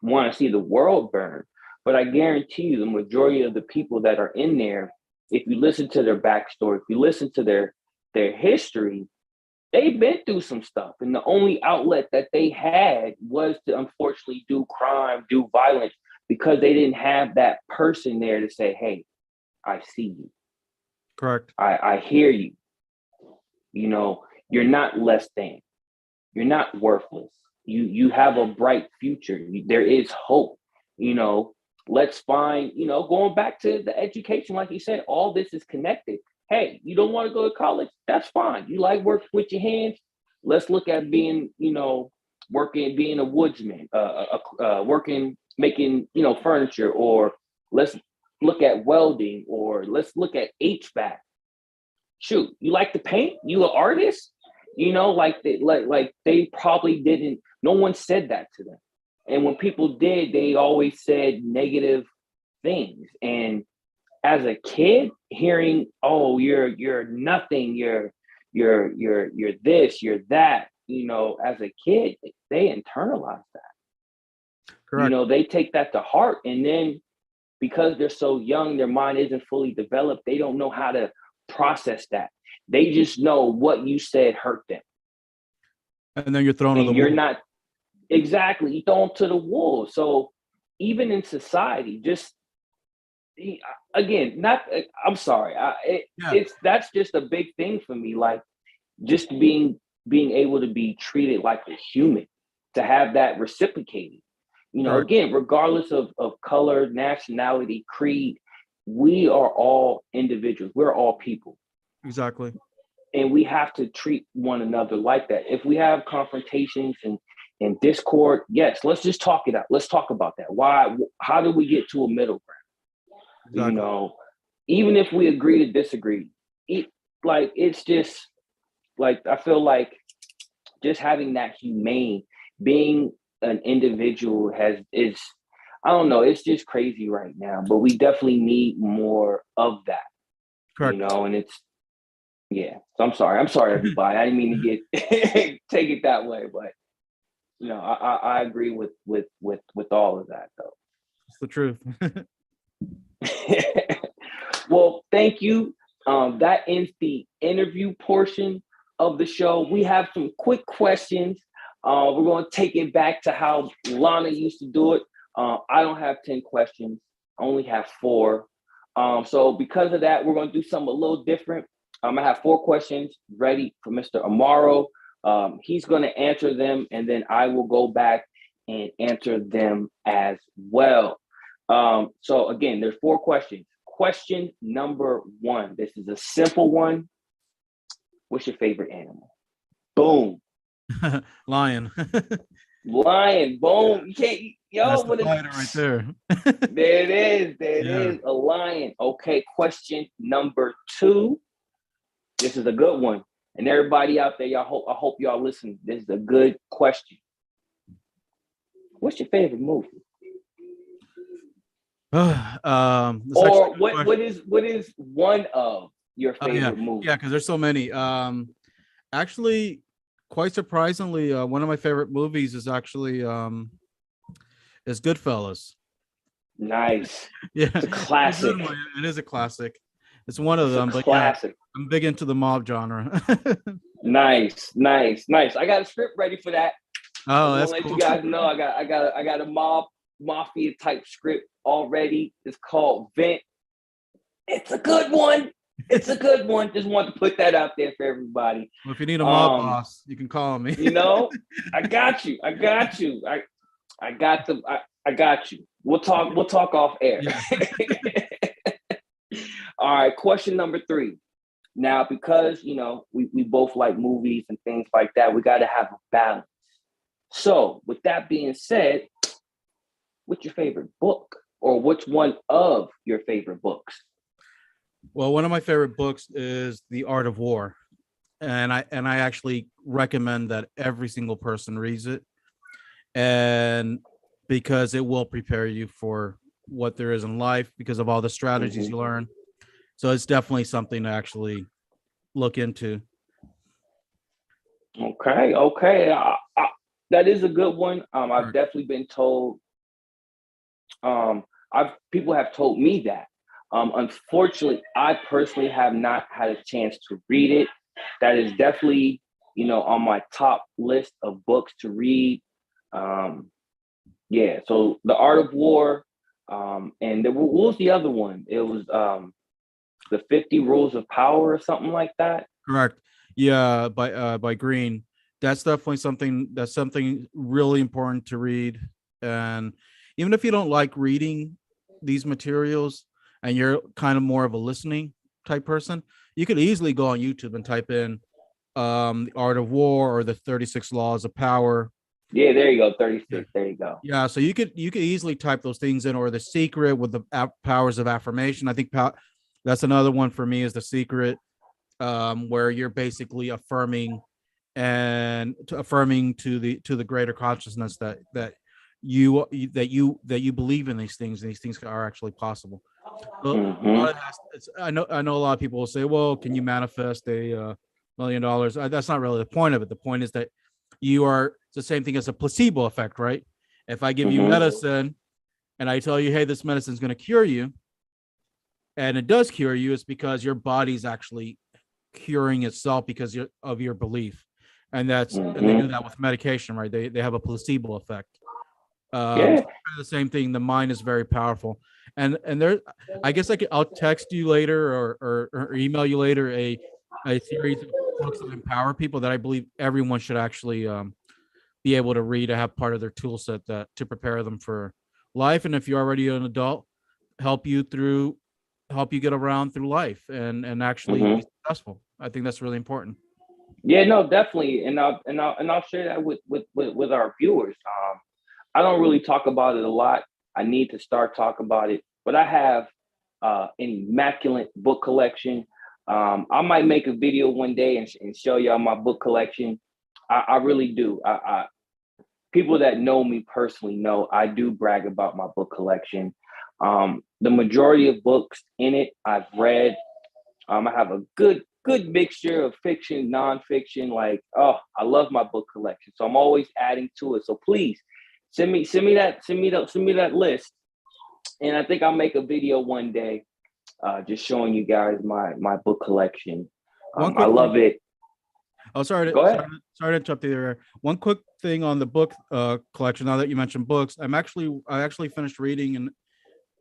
want to see the world burn. But I guarantee you, the majority of the people that are in there, if you listen to their backstory, if you listen to their history, they've been through some stuff. And the only outlet that they had was to unfortunately do crime, do violence, because they didn't have that person there to say, hey, I see you. Correct. I hear you. You're not less than. You're not worthless. You have a bright future. There is hope. Let's find, going back to the education, like you said, all this is connected. Hey, you don't want to go to college? That's fine. You like work with your hands? Let's look at being, working, being a woodsman, working, making, furniture, or let's look at welding, or let's look at HVAC. Shoot, you like to paint? You an artist? Like they probably didn't. No one said that to them, and when people did, they always said negative things. And as a kid, hearing, "Oh, you're nothing. You're this. You're that." As a kid, they internalize that. Correct. They take that to heart, and then because they're so young, their mind isn't fully developed. They don't know how to process that. They just know what you said hurt them. And then you're thrown to the You're wolves. not exactly, you thrown to the wolves. So even in society, just again, not. I'm sorry. It's that's just a big thing for me. Like, just being able to be treated like a human, to have that reciprocated. Again, regardless of color, nationality, creed, we are all individuals. We're all people. Exactly. And we have to treat one another like that. If we have confrontations and discord, yes, let's just talk it out. Let's talk about that. Why? How do we get to a middle ground? Exactly. Even if we agree to disagree, it's just like, I feel like just having that humane, being an individual is I don't know, it's just crazy right now, but we definitely need more of that. Correct. And it's, yeah. So I'm sorry everybody. I didn't mean to get take it that way, but I agree with all of that though. It's the truth. Well, thank you. That ends the interview portion of the show. We have some quick questions. We're going to take it back to how Lana used to do it. I don't have 10 questions. I only have 4. So because of that, we're going to do something a little different. I have 4 questions ready for Mr. Amaro. He's going to answer them, and then I will go back and answer them as well. So again, there's 4 questions. Question number 1. This is a simple one. What's your favorite animal? Boom. Lion. Lion. Boom. You can't. That's the fighter right there. There it is. There it is. A lion. Okay. Question number 2. This is a good one. And everybody out there, I hope y'all listen. This is a good question. What's your favorite movie? Or what is one of your favorite movies? Yeah, because there's so many. Actually, quite surprisingly, one of my favorite movies is actually is Goodfellas. Nice. Yeah, it's a classic. It is a classic. It's one of them. But classic. Yeah, I'm big into the mob genre. Nice. I got a script ready for that. Oh, that's let cool. You guys know I got a mafia type script already. It's called Vent. It's a good one. It's a good one. Just want to put that out there for everybody. Well, if you need a mob boss, you can call me. I got you. I got you. I got the. I got you. We'll talk. We'll talk off air. Yeah. All right. Question number 3. Now, because we both like movies and things like that, we got to have a balance. So, with that being said, what's your favorite book, or what's one of your favorite books? Well, one of my favorite books is The Art of War, and I actually recommend that every single person reads it, and because it will prepare you for what there is in life because of all the strategies you learn. So it's definitely something to actually look into. Okay. That is a good one. I've definitely been told. People have told me that. Unfortunately, I personally have not had a chance to read it. That is definitely, on my top list of books to read. Yeah. So The Art of War, and what was the other one? It was the 50 Rules of Power or something like that. Correct. Yeah, by Green. That's definitely something really important to read. And even if you don't like reading these materials and you're kind of more of a listening type person, you could easily go on YouTube and type in The Art of War or the 36 Laws of Power. Yeah, there you go. 36. There you go. Yeah, so you could easily type those things in, or The Secret with the powers of affirmation. I think that's another one for me, is The Secret, where you're basically affirming to the greater consciousness that you believe in these things, and these things are actually possible. Well, I know a lot of people will say, well, can you manifest $1 million? That's not really the point of it. The point is that it's the same thing as a placebo effect, right? If I give you medicine and I tell you, hey, this medicine is going to cure you, and it does cure you, it's because your body's actually curing itself because of your belief. And and they do that with medication, right? They have a placebo effect. Yeah. The same thing. The mind is very powerful, and there, I guess I'll text you later or email you later a series of books that empower people that I believe everyone should actually be able to read, to have part of their tool set to prepare them for life. And if you're already an adult, help you get around through life and actually be successful. I think that's really important. Yeah, no, definitely, and I'll share that with our viewers. I don't really talk about it a lot. I need to start talking about it, but I have an immaculate book collection. I might make a video one day and show y'all my book collection. I really do. People that know me personally know I do brag about my book collection. The majority of books in it I've read. I have a good mixture of fiction, nonfiction. I love my book collection, so I'm always adding to it. So please send me that list, and I think I'll make a video one day, just showing you guys my book collection. I love it. Oh, sorry Go ahead. Sorry to interrupt you there. One quick thing on the book collection. Now that you mentioned books, I actually finished reading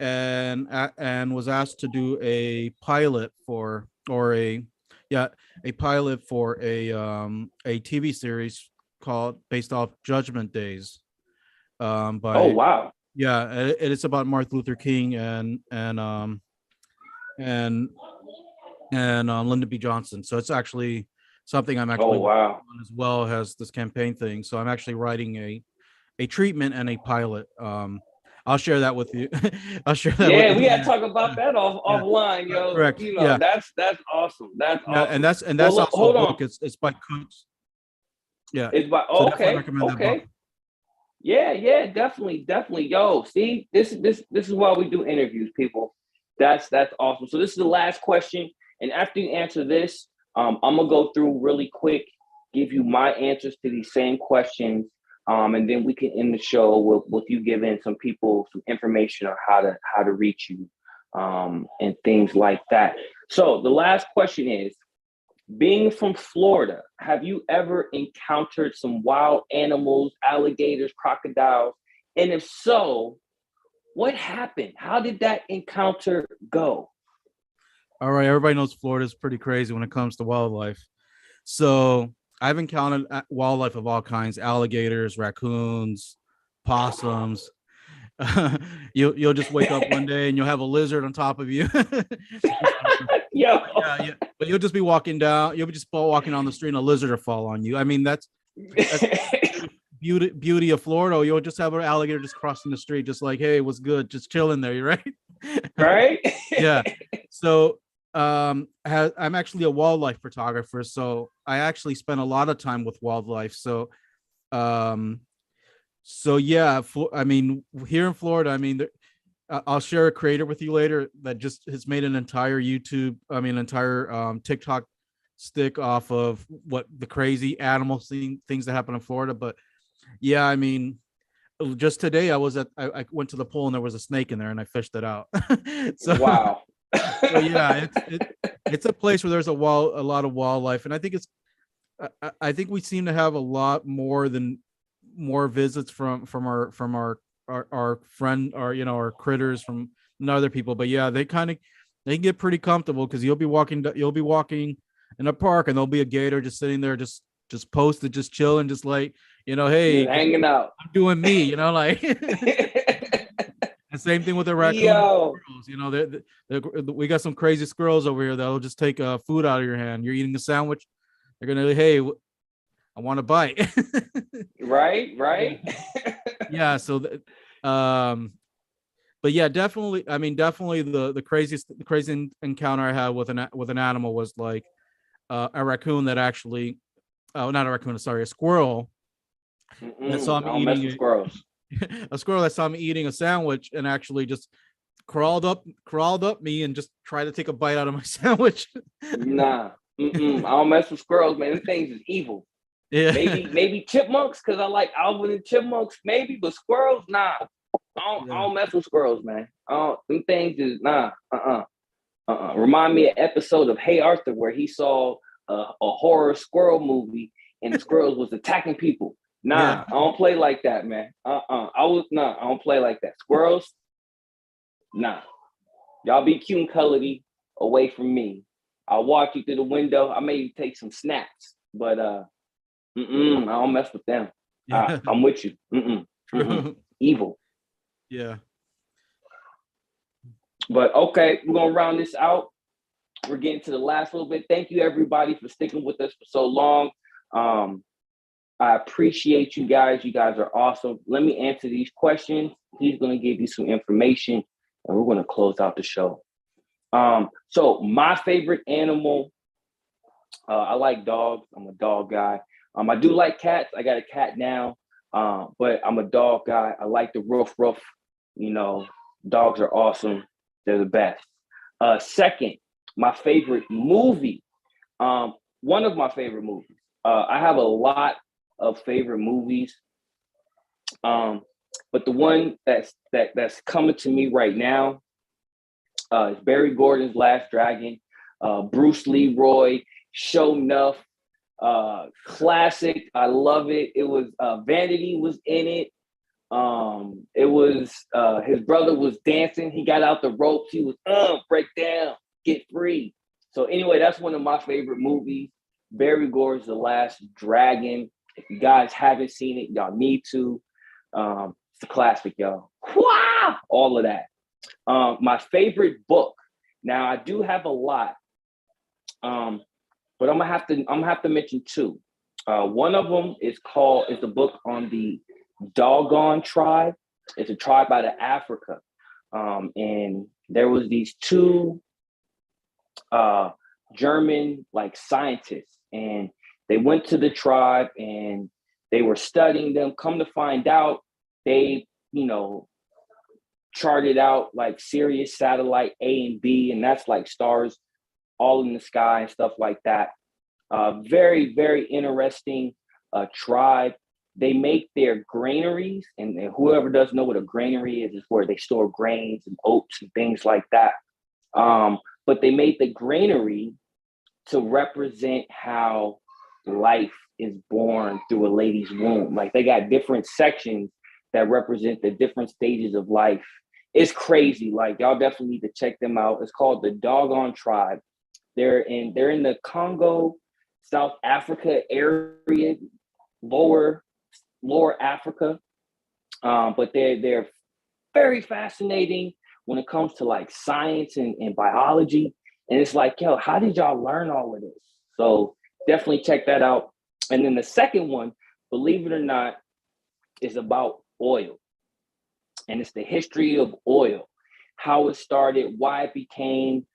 and was asked to do a pilot for a TV series based off Judgment Days. Oh wow. Yeah, it's about Martin Luther King and Lyndon B. Johnson. So it's actually something I'm actually working on, as well as this campaign thing. So I'm actually writing a treatment and a pilot. I'll share that with you. I'll share that. Yeah, we gotta talk about that offline, yo. Correct. That's awesome. That's awesome. And that's also hold a book. on. It's by Coates. Yeah. It's by okay. Yeah, definitely. Yo, see, this is why we do interviews, people. That's awesome. So this is the last question, and after you answer this, I'm gonna go through really quick, give you my answers to these same questions, and then we can end the show with you giving some people some information on how to reach you, and things like that. So the last question is, being from Florida, have you ever encountered some wild animals, alligators, crocodiles? And if so, what happened? How did that encounter go? All right, everybody knows Florida's pretty crazy when it comes to wildlife. So I've encountered wildlife of all kinds: alligators, raccoons, possums. You'll just wake up one day and you'll have a lizard on top of you. Yo. Yeah, yeah. But you'll just be walking down. You'll be just walking down the street, and a lizard will fall on you. I mean, that's beauty of Florida. You'll just have an alligator just crossing the street, just like, hey, what's good? Just chilling there. You're right. Right? Yeah. So I'm actually a wildlife photographer, so I actually spend a lot of time with wildlife. Um, so yeah, I mean, here in Florida, I mean, I'll share a creator with you later that just has made an entire entire TikTok stick off of what the crazy animal things that happen in Florida. But yeah, I mean, just today I went to the pool and there was a snake in there and I fished it out. so Wow. so yeah, it's a place where there's a lot of wildlife, and I think I think we seem to have a lot more visits from our friend, or our critters from other people. But yeah, they can get pretty comfortable because you'll be walking in a park and there'll be a gator just sitting there, just posted, just chilling, just like, Just hey, hanging out. I'm doing me, like. And same thing with the raccoon and Yo. squirrels. We got some crazy squirrels over here that'll just take food out of your hand. You're eating a sandwich, they're gonna, hey, I want to bite. Right. Yeah. So, but yeah, definitely. I mean, definitely the crazy encounter I had with an animal was like a raccoon that actually, oh, not a raccoon, sorry, a squirrel that I saw me don't mess with eating squirrels. a squirrel that saw me eating a sandwich and actually just crawled up me and just tried to take a bite out of my sandwich. Nah. I don't mess with squirrels, man. Them things is evil. Yeah. Maybe chipmunks, because I like Alvin and chipmunks, maybe, but squirrels, nah. I don't mess with squirrels, man. Them things is nah. Remind me of an episode of Hey Arthur where he saw a horror squirrel movie and the squirrels was attacking people. Yeah. Nah, I don't play like that, man. I don't play like that. Squirrels, nah. Y'all be cute and cuddly away from me. I'll walk you through the window. I may take some snaps, but I don't mess with them. Yeah. I'm with you. True. Evil. Yeah. But okay, we're gonna round this out. We're getting to the last little bit. Thank you everybody for sticking with us for so long. I appreciate you guys. You guys are awesome. Let me answer these questions. He's gonna give you some information, and we're gonna close out the show. So my favorite animal, I like dogs. I'm a dog guy. I do like cats. I got a cat now, but I'm a dog guy. I like the roof. Dogs are awesome. They're the best. Second, my favorite movie. One of my favorite movies. I have a lot of favorite movies, but the one that's coming to me right now is Barry Gordon's Last Dragon. Bruce Leroy, Show Nuff, classic. I love it. It was Vanity was in it. It was his brother was dancing. He got out the ropes. He was break down, get free. So anyway, that's one of my favorite movies. Barry Gordon's The Last Dragon. If you guys haven't seen it, y'all need to. It's a classic, y'all. Wow! All of that. My favorite book. Now I do have a lot, but I'm gonna have to mention two. One of them is the book on the Doggone tribe. It's a tribe out of Africa, and there was these two German scientists, and they went to the tribe and they were studying them. Come to find out, they charted out Sirius satellite A and B, and that's like stars all in the sky and stuff like that. Very, very interesting tribe. They make their granaries, and whoever doesn't know what a granary is where they store grains and oats and things like that. But they made the granary to represent how life is born through a lady's womb. Like they got different sections that represent the different stages of life it's crazy. Like, y'all definitely need to check them out. It's called The Doggone Tribe. They're in the Congo, South Africa area, lower Africa. But they're very fascinating when it comes to like science and biology. And it's like, yo, how did y'all learn all of this? So definitely check that out. And then the second one, believe it or not, is about oil. And it's the history of oil, how it started, why it became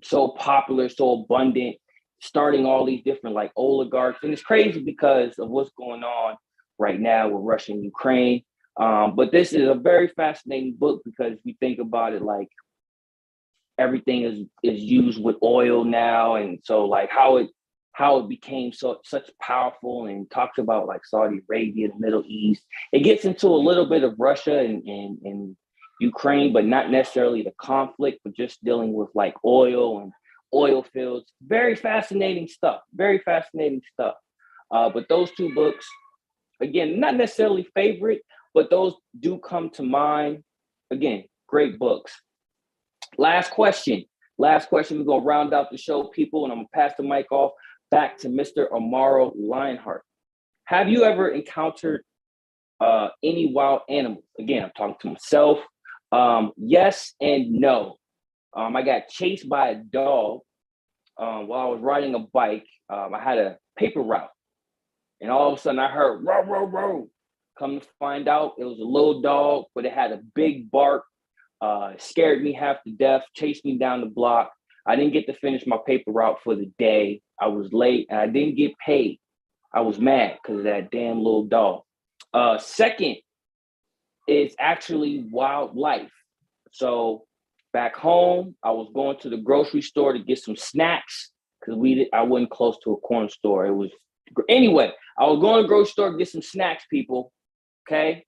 so popular, so abundant, starting all these different like oligarchs. And it's crazy because of what's going on right now with Russia and Ukraine. But this is a very fascinating book because we think about it like everything is used with oil now, and so like how it became such powerful, and talks about like Saudi Arabia, the Middle East. It gets into a little bit of Russia and Ukraine, but not necessarily the conflict, but just dealing with like oil and oil fields. Very fascinating stuff. Very fascinating stuff. But those two books, again, not necessarily favorite, but those do come to mind. Again, great books. Last question. We're going to round out the show, people, and I'm going to pass the mic off back to Mr. Amaro Lionheart. Have you ever encountered any wild animals? Again, I'm talking to myself. Yes and no. I got chased by a dog while I was riding a bike. I had a paper route, and all of a sudden I heard row, row, row. Come to find out, it was a little dog, but it had a big bark. Scared me half to death, chased me down the block. I didn't get to finish my paper route for the day. I was late and I didn't get paid. I was mad because of that damn little dog. Second is actually wildlife. So back home, I was going to the grocery store to get some snacks because I wasn't close to a corner store. Anyway, I was going to the grocery store to get some snacks, people. Okay.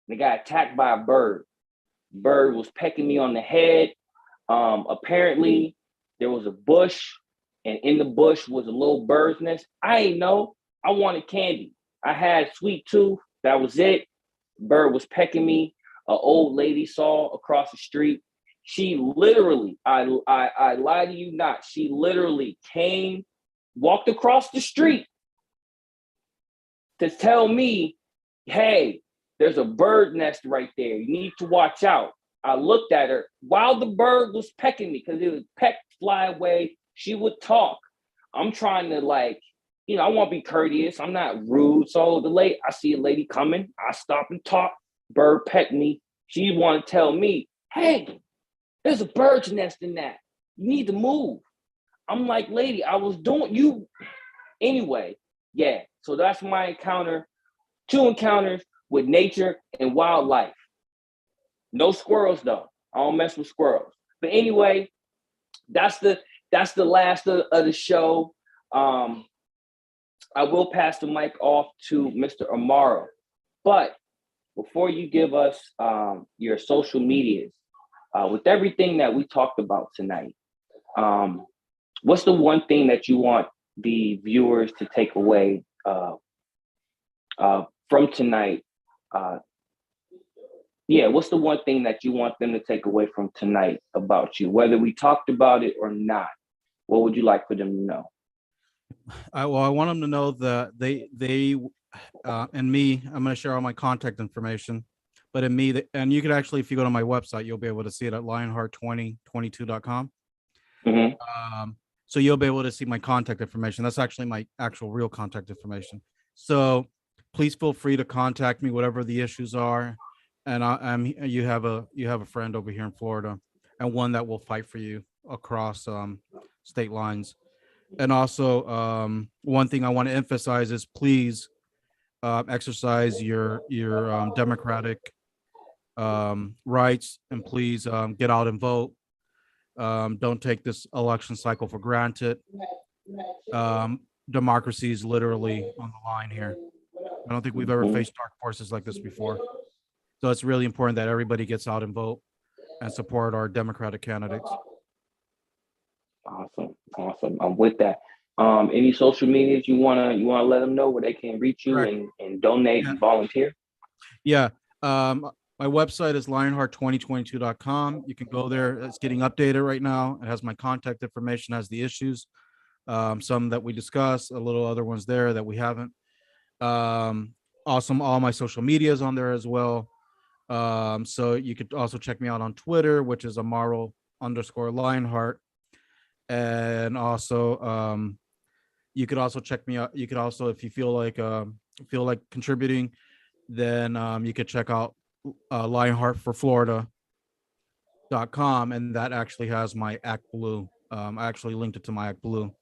And I got attacked by a bird. Bird was pecking me on the head. Apparently there was a bush, and in the bush was a little bird's nest. I ain't know. I wanted candy. I had sweet tooth. That was it. Bird was pecking me. An old lady saw across the street. She literally, I lie to you not, she literally walked across the street to tell me, hey, there's a bird nest right there. You need to watch out. I looked at her while the bird was pecking me because it would peck, fly away. She would talk. I'm trying to I want to be courteous. I'm not rude. So I see a lady coming. I stop and talk. Bird pecked me. She want to tell me, hey, there's a bird's nest in that. You need to move. I'm like, lady, I was doing you. Anyway, yeah. So that's my encounter. 2 encounters with nature and wildlife. No squirrels though. I don't mess with squirrels. But anyway, that's the last of the show. I will pass the mic off to Mr. Amaro. But before you give us your social medias, with everything that we talked about tonight, what's the one thing that you want the viewers to take away from tonight? What's the one thing that you want them to take away from tonight about you, whether we talked about it or not? What would you like for them to know? I want them to know that they and me, I'm going to share all my contact information, but in me, and you can actually, if you go to my website, you'll be able to see it at lionheart2022.com. Mm-hmm. So you'll be able to see my contact information. That's actually my actual real contact information. So please feel free to contact me, whatever the issues are. And you have a friend over here in Florida, and one that will fight for you across state lines. And also, one thing I want to emphasize is please exercise your democratic rights, and please get out and vote. Don't take this election cycle for granted. Democracy is literally on the line here. I don't think we've ever faced dark forces like this before. So it's really important that everybody gets out and vote and support our Democratic candidates. Awesome. I'm with that. Any social medias you wanna let them know where they can reach you and donate and volunteer? Yeah. My website is lionheart2022.com. You can go there. It's getting updated right now. It has my contact information, has the issues, some that we discuss, a little other ones there that we haven't. Awesome. All my social media is on there as well. So you could also check me out on Twitter, which is Amaro_Lionheart. And also, you could also check me out. You could also, if you feel like contributing, then you could check out lionheartforflorida.com, and that actually has my Act Blue. I actually linked it to my Act Blue.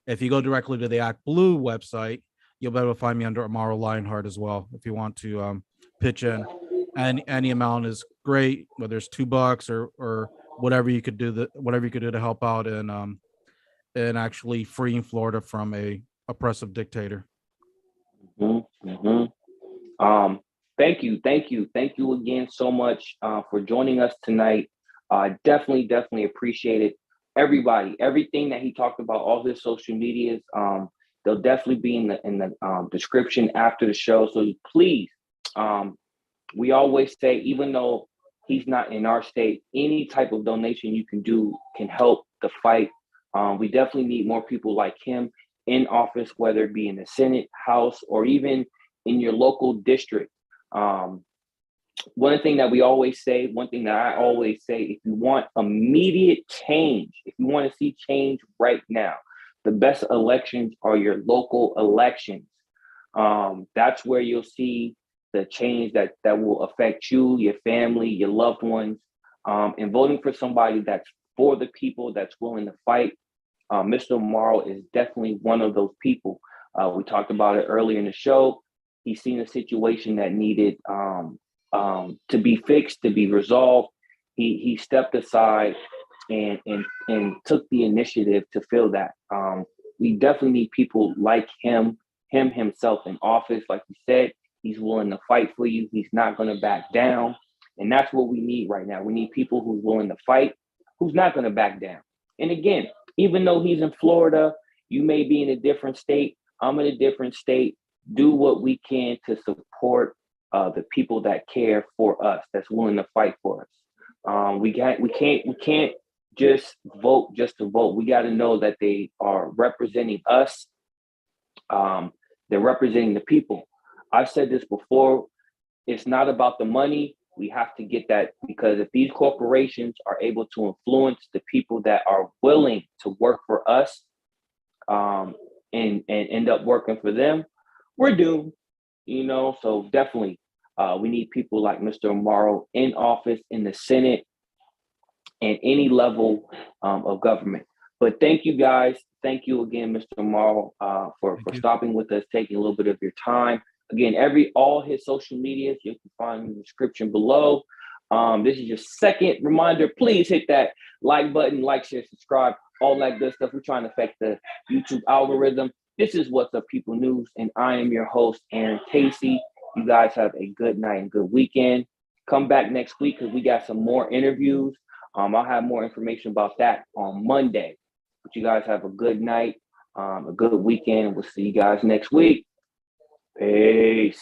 If you go directly to the Act Blue website, you'll be able to find me under Amaro Lionheart as well. If you want to pitch in, and any amount is great, whether it's $2 or whatever you could do to help out in actually freeing Florida from a oppressive dictator. Mm-hmm, mm-hmm. Thank you again so much for joining us tonight. Definitely appreciate it. Everybody, everything that he talked about, all his social medias, they'll definitely be in the description after the show. So please, we always say, even though he's not in our state, any type of donation you can do can help the fight. We definitely need more people like him in office, whether it be in the Senate, House, or even in your local district. One thing that I always say, if you want immediate change, if you want to see change right now, the best elections are your local elections. That's where you'll see the change that will affect you, your family, your loved ones, and voting for somebody that's for the people, that's willing to fight. Mr. Amaro is definitely one of those people. We talked about it earlier in the show. He's seen a situation that needed to be fixed, to be resolved. He stepped aside and took the initiative to fill that. We definitely need people like him himself in office. Like you said, he's willing to fight for you. He's not going to back down. And that's what we need right now. We need people who's willing to fight, who's not going to back down. And again, even though he's in Florida, you may be in a different state. I'm in a different state. Do what we can to support the people that care for us, that's willing to fight for us. We can't just vote just to vote. We got to know that they are representing us. They're representing the people. I've said this before. It's not about the money. We have to get that, because if these corporations are able to influence the people that are willing to work for us, and end up working for them, we're doomed. So definitely we need people like Mr. Amaro in office, in the Senate, and any level of government. But thank you guys. Thank you again, Mr. Amaro, for stopping with us, taking a little bit of your time. Again, all his social medias you can find in the description below. This is your second reminder. Please hit that like button, like, share, subscribe, all that good stuff. We're trying to affect the YouTube algorithm. This is What's Up People News, and I am your host, Aaron Casey. You guys have a good night and good weekend. Come back next week because we got some more interviews. I'll have more information about that on Monday. But you guys have a good night, a good weekend. We'll see you guys next week. Peace.